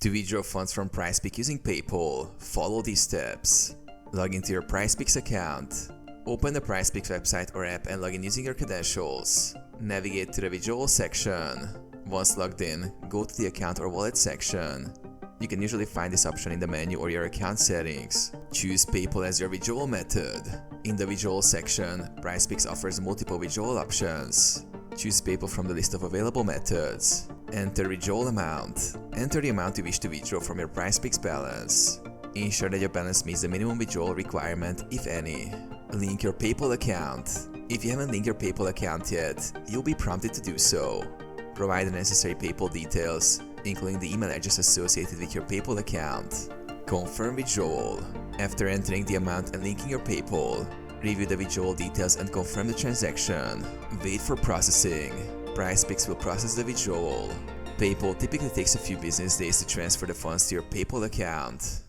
To withdraw funds from PrizePicks using PayPal, follow these steps. Log into your PrizePicks account. Open the PrizePicks website or app and log in using your credentials. Navigate to the withdrawal section. Once logged in, go to the account or wallet section. You can usually find this option in the menu or your account settings. Choose PayPal as your withdrawal method. In the withdrawal section, PrizePicks offers multiple withdrawal options. Choose PayPal from the list of available methods. Enter withdrawal amount. Enter the amount you wish to withdraw from your PrizePicks balance. Ensure that your balance meets the minimum withdrawal requirement, if any. Link your PayPal account. If you haven't linked your PayPal account yet, you'll be prompted to do so. Provide the necessary PayPal details, including the email address associated with your PayPal account. Confirm withdrawal. After entering the amount and linking your PayPal, review the withdrawal details and confirm the transaction. Wait for processing. PrizePicks will process the withdrawal. PayPal typically takes a few business days to transfer the funds to your PayPal account.